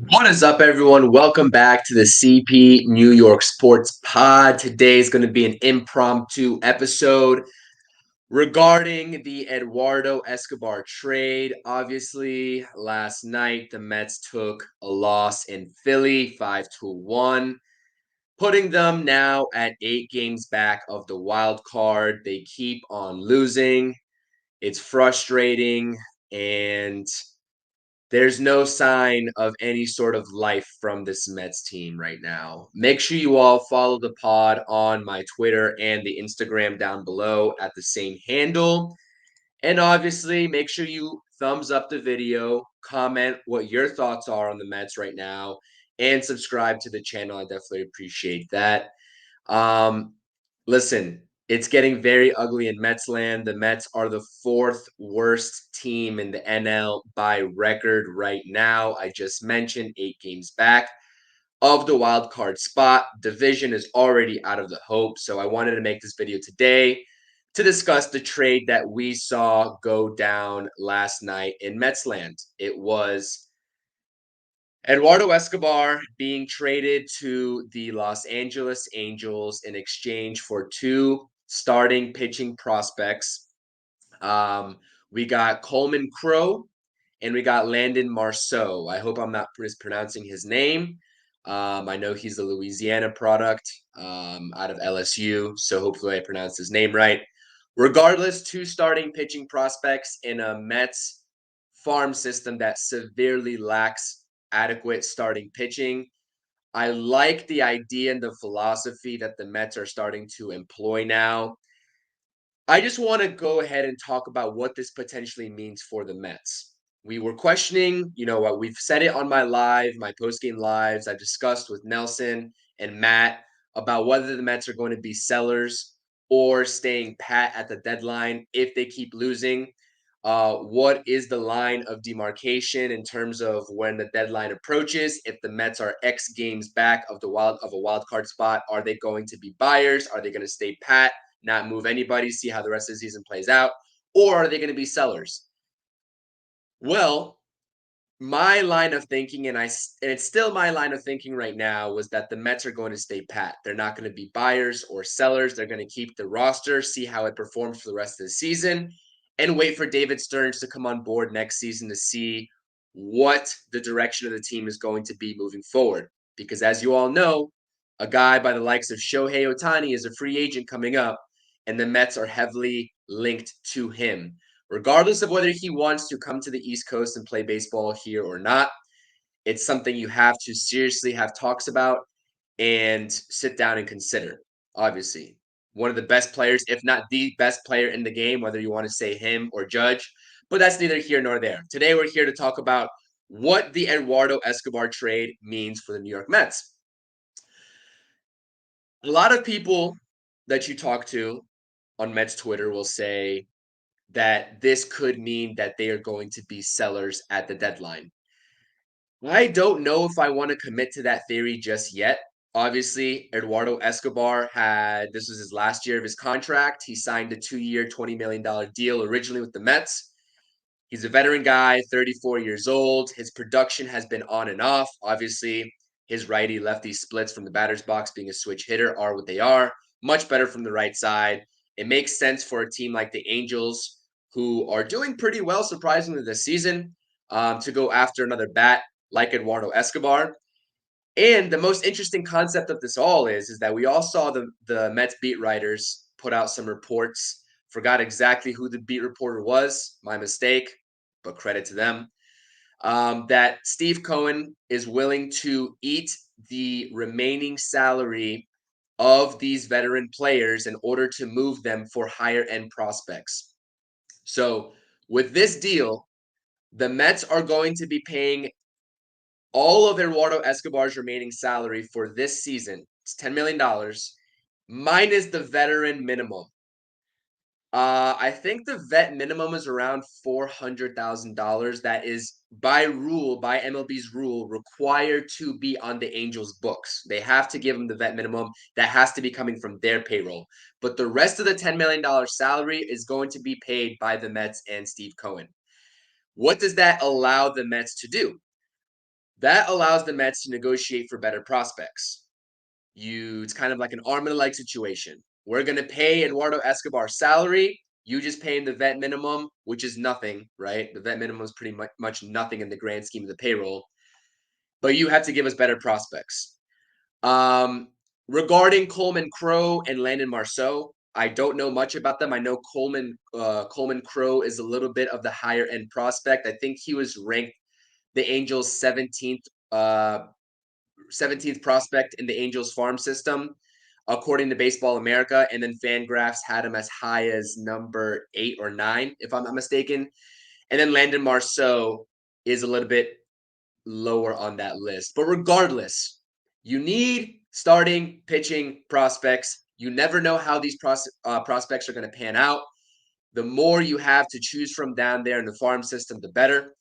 What is up, everyone? Welcome back to the CP New York Sports Pod. Today is going to be an impromptu episode regarding the Eduardo Escobar trade. Obviously, last night the Mets took a loss in Philly, 5-1, putting them now at 8 games back of the wild card. They keep on losing. It's frustrating, and there's no sign of any sort of life from this Mets team right now. Make sure you all follow the pod on my Twitter and the Instagram down below at the same handle. And obviously, make sure you thumbs up the video, comment what your thoughts are on the Mets right now, and subscribe to the channel. I definitely appreciate that. Um, Listen, it's getting very ugly in Mets land. The Mets are the fourth worst team in the NL by record right now. I just mentioned 8 games back of the wild card spot. Division is already out of the hope. So I wanted to make this video today to discuss the trade that we saw go down last night in Mets land. It was Eduardo Escobar being traded to the Los Angeles Angels in exchange for two starting pitching prospects. Um, we got Coleman Crow and we got Landon Marceau. I hope I'm not mispronouncing his name. I know he's a Louisiana product out of LSU, so hopefully I pronounced his name right. Regardless, two starting pitching prospects in a Mets farm system that severely lacks adequate starting pitching. I like the idea and the philosophy that the Mets are starting to employ now. I just want to go ahead and talk about what this potentially means for the Mets. We were questioning, what we've said it on my post-game lives. I've discussed with Nelson and Matt about whether the Mets are going to be sellers or staying pat at the deadline if they keep losing. What is the line of demarcation in terms of when the deadline approaches? If the Mets are X games back of a wild card spot, are they going to be buyers? Are they going to stay pat, not move anybody, see how the rest of the season plays out? Or are they going to be sellers? Well, my line of thinking, and it's still my line of thinking right now, was that the Mets are going to stay pat. They're not going to be buyers or sellers. They're going to keep the roster, see how it performs for the rest of the season, and wait for David Stearns to come on board next season to see what the direction of the team is going to be moving forward. Because as you all know, a guy by the likes of Shohei Ohtani is a free agent coming up, and the Mets are heavily linked to him. Regardless of whether he wants to come to the East Coast and play baseball here or not, it's something you have to seriously have talks about and sit down and consider. Obviously, one of the best players, if not the best player in the game, whether you want to say him or Judge, but that's neither here nor there. Today, we're here to talk about what the Eduardo Escobar trade means for the New York Mets. A lot of people that you talk to on Mets Twitter will say that this could mean that they are going to be sellers at the deadline. I don't know if I want to commit to that theory just yet. Obviously, Eduardo Escobar this was his last year of his contract. He signed a 2-year, $20 million deal originally with the Mets. He's a veteran guy, 34 years old. His production has been on and off. Obviously, his righty lefty splits from the batter's box being a switch hitter are what they are. Much better from the right side. It makes sense for a team like the Angels, who are doing pretty well, surprisingly, this season, to go after another bat like Eduardo Escobar. And the most interesting concept of this all is that we all saw the Mets beat writers put out some reports. Forgot exactly who the beat reporter was. My mistake, but credit to them. That Steve Cohen is willing to eat the remaining salary of these veteran players in order to move them for higher end prospects. So with this deal, the Mets are going to be paying all of Eduardo Escobar's remaining salary for this season. It's $10 million minus the veteran minimum. I think the vet minimum is around $400,000. That is by rule, by MLB's rule, required to be on the Angels' books. They have to give them the vet minimum. That has to be coming from their payroll. But the rest of the $10 million salary is going to be paid by the Mets and Steve Cohen. What does that allow the Mets to do? That allows the Mets to negotiate for better prospects. It's kind of like an arm and a leg situation. We're going to pay Eduardo Escobar's salary. You just pay him the vet minimum, which is nothing, right? The vet minimum is pretty much nothing in the grand scheme of the payroll. But you have to give us better prospects. Um, Regarding Coleman Crow and Landon Marceau, I don't know much about them. I know Coleman Crow is a little bit of the higher end prospect. I think he was ranked the Angels' 17th prospect in the Angels farm system, according to Baseball America. And then Fangraphs had him as high as number 8 or 9, if I'm not mistaken. And then Landon Marceau is a little bit lower on that list. But regardless, you need starting pitching prospects. You never know how these prospects are going to pan out. The more you have to choose from down there in the farm system, the better.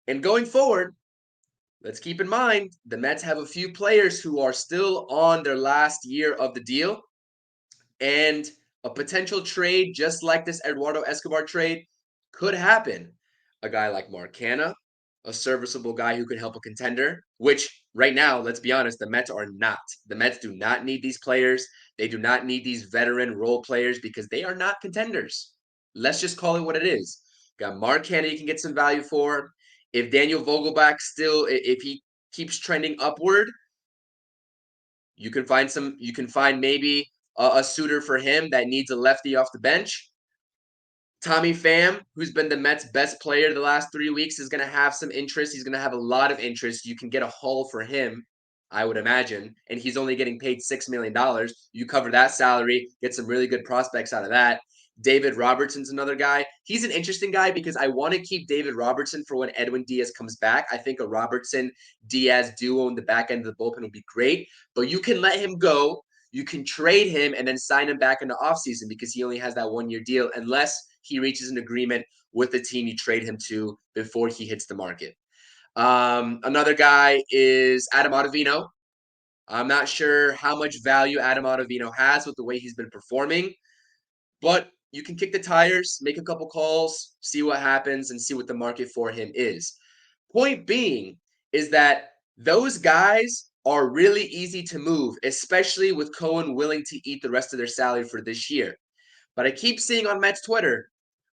And going forward, let's keep in mind the Mets have a few players who are still on their last year of the deal. And a potential trade, just like this Eduardo Escobar trade, could happen. A guy like Mark Canha, a serviceable guy who could help a contender, which right now, let's be honest, the Mets are not. The Mets do not need these players. They do not need these veteran role players because they are not contenders. Let's just call it what it is. Got Mark Canha you can get some value for. If Daniel Vogelbach if he keeps trending upward, you can find maybe a suitor for him that needs a lefty off the bench. Tommy Pham, who's been the Mets' best player the last 3 weeks, is going to have some interest. He's going to have a lot of interest. You can get a haul for him, I would imagine, and he's only getting paid $6 million. You cover that salary, get some really good prospects out of that. David Robertson's another guy. He's an interesting guy because I want to keep David Robertson for when Edwin Diaz comes back. I think a Robertson-Diaz duo in the back end of the bullpen would be great, but you can let him go. You can trade him and then sign him back in the offseason because he only has that 1-year deal unless he reaches an agreement with the team you trade him to before he hits the market. Another guy is Adam Ottavino. I'm not sure how much value Adam Ottavino has with the way he's been performing, but you can kick the tires, make a couple calls, see what happens, and see what the market for him is. Point being is that those guys are really easy to move, especially with Cohen willing to eat the rest of their salary for this year. But I keep seeing on Mets Twitter,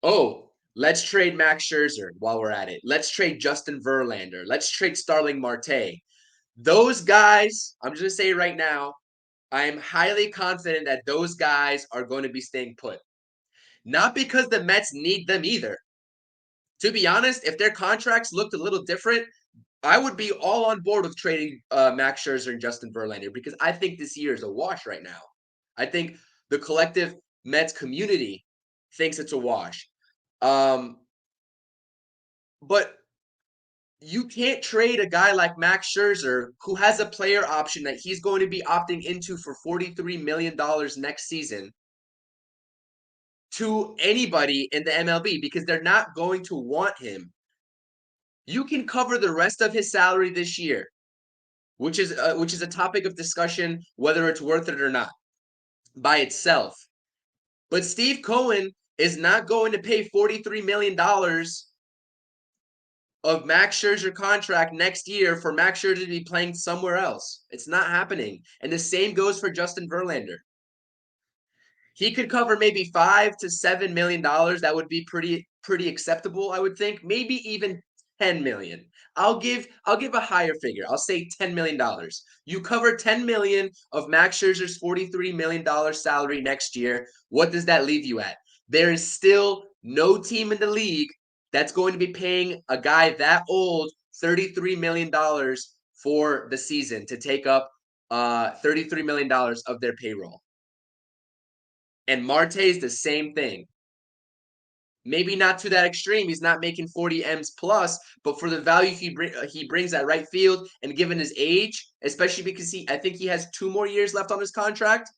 oh, let's trade Max Scherzer while we're at it. Let's trade Justin Verlander. Let's trade Starling Marte. Those guys, I'm just going to say right now, I am highly confident that those guys are going to be staying put. Not because the Mets need them either. To be honest, if their contracts looked a little different, I would be all on board with trading Max Scherzer and Justin Verlander because I think this year is a wash right now. I think the collective Mets community thinks it's a wash. But you can't trade a guy like Max Scherzer who has a player option that he's going to be opting into for $43 million next season to anybody in the MLB because they're not going to want him. You can cover the rest of his salary this year, which is a topic of discussion whether it's worth it or not by itself. But Steve Cohen is not going to pay $43 million of Max Scherzer contract next year for Max Scherzer to be playing somewhere else. It's not happening. And the same goes for Justin Verlander. He could cover maybe $5 to $7 million. That would be pretty acceptable, I would think. Maybe even 10 million. I'll give a higher figure. I'll say $10 million. You cover 10 million of Max Scherzer's $43 million salary next year. What does that leave you at? There is still no team in the league that's going to be paying a guy that old $33 million for the season to take up $33 million of their payroll. And Marte is the same thing. Maybe not to that extreme. He's not making 40 M's plus, but for the value he brings at right field, and given his age, especially because I think he has 2 more years left on his contract,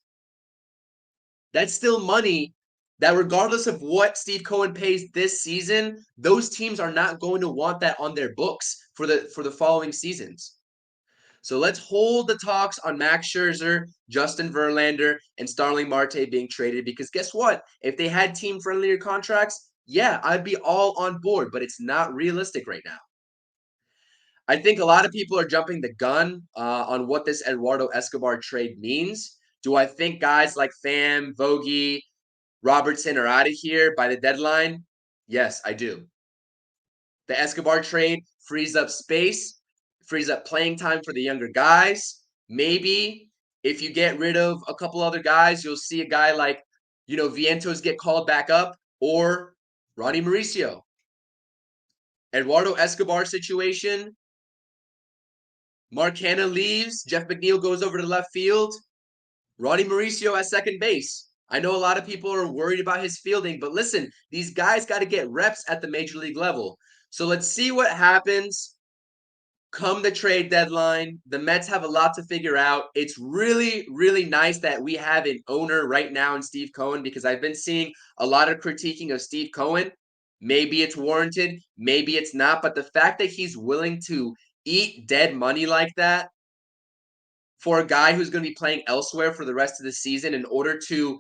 that's still money that regardless of what Steve Cohen pays this season, those teams are not going to want that on their books for the following seasons. So let's hold the talks on Max Scherzer, Justin Verlander, and Starling Marte being traded because guess what? If they had team-friendlier contracts, yeah, I'd be all on board, but it's not realistic right now. I think a lot of people are jumping the gun on what this Eduardo Escobar trade means. Do I think guys like Pham, Vogie, Robertson are out of here by the deadline? Yes, I do. The Escobar trade frees up space, frees up playing time for the younger guys. Maybe if you get rid of a couple other guys, you'll see a guy like, Vientos get called back up or Ronnie Mauricio. Eduardo Escobar situation, Mark Hanna leaves, Jeff McNeil goes over to left field, Ronnie Mauricio at second base. I know a lot of people are worried about his fielding, but listen, these guys got to get reps at the major league level. So let's see what happens come the trade deadline. The Mets have a lot to figure out. It's really, really nice that we have an owner right now in Steve Cohen, because I've been seeing a lot of critiquing of Steve Cohen. Maybe it's warranted, maybe it's not, but the fact that he's willing to eat dead money like that for a guy who's going to be playing elsewhere for the rest of the season in order to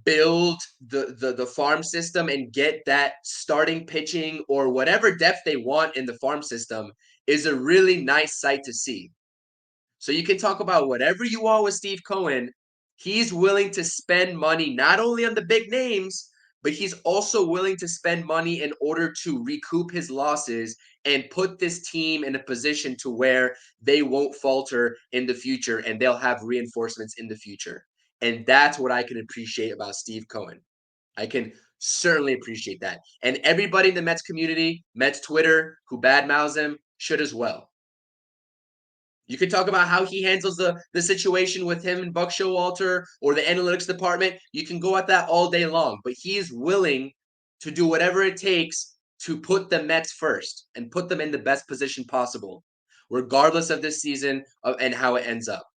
build the farm system and get that starting pitching or whatever depth they want in the farm system is a really nice sight to see. So you can talk about whatever you want with Steve Cohen. He's willing to spend money not only on the big names, but he's also willing to spend money in order to recoup his losses and put this team in a position to where they won't falter in the future and they'll have reinforcements in the future. And that's what I can appreciate about Steve Cohen. I can certainly appreciate that. And everybody in the Mets community, Mets Twitter, who badmouths him, should as well. You could talk about how he handles the situation with him and Buck Showalter or the analytics department. You can go at that all day long, but he's willing to do whatever it takes to put the Mets first and put them in the best position possible, regardless of this season and how it ends up.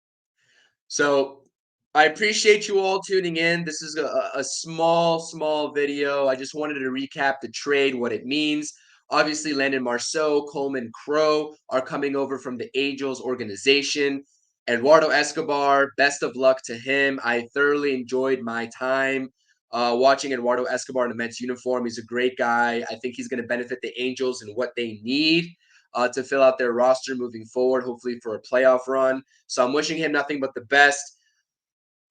So I appreciate you all tuning in. This is a small video. I just wanted to recap the trade, what it means. Obviously, Landon Marceau, Coleman Crow are coming over from the Angels organization. Eduardo Escobar, best of luck to him. I thoroughly enjoyed my time watching Eduardo Escobar in the Mets uniform. He's a great guy. I think he's going to benefit the Angels and what they need to fill out their roster moving forward, hopefully for a playoff run. So I'm wishing him nothing but the best.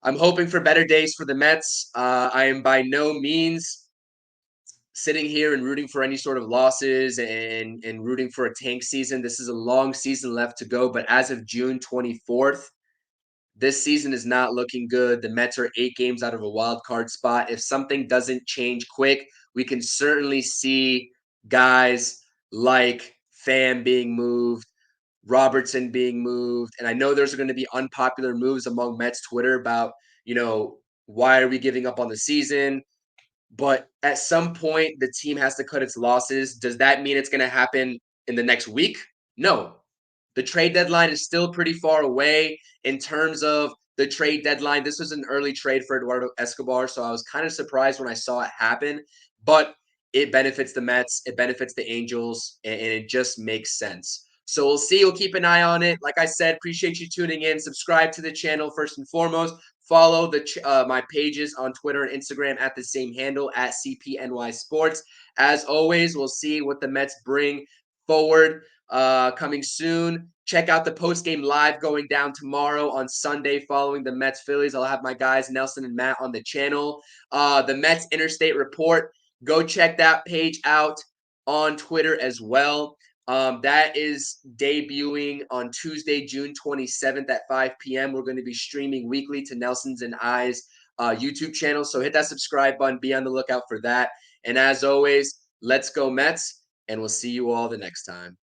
I'm hoping for better days for the Mets. I am by no means sitting here and rooting for any sort of losses and rooting for a tank season. This is a long season left to go, but as of June 24th, this season is not looking good. The Mets are 8 games out of a wild card spot. If something doesn't change quick, we can certainly see guys like Pham being moved, Robertson being moved. And I know there's going to be unpopular moves among Mets Twitter about, why are we giving up on the season? But at some point, the team has to cut its losses. Does that mean it's going to happen in the next week? No. The trade deadline is still pretty far away in terms of the trade deadline. This was an early trade for Eduardo Escobar, so I was kind of surprised when I saw it happen. But it benefits the Mets, it benefits the Angels, and it just makes sense. So we'll see. We'll keep an eye on it. Like I said, appreciate you tuning in. Subscribe to the channel first and foremost. Follow my pages on Twitter and Instagram at the same handle at CPNY Sports. As always, we'll see what the Mets bring forward coming soon. Check out the post game live going down tomorrow on Sunday following the Mets Phillies. I'll have my guys Nelson and Matt on the channel. The Mets Interstate Report. Go check that page out on Twitter as well. That is debuting on Tuesday, June 27th at 5 p.m. We're going to be streaming weekly to Nelson's and I's YouTube channel. So hit that subscribe button. Be on the lookout for that. And as always, let's go Mets, and we'll see you all the next time.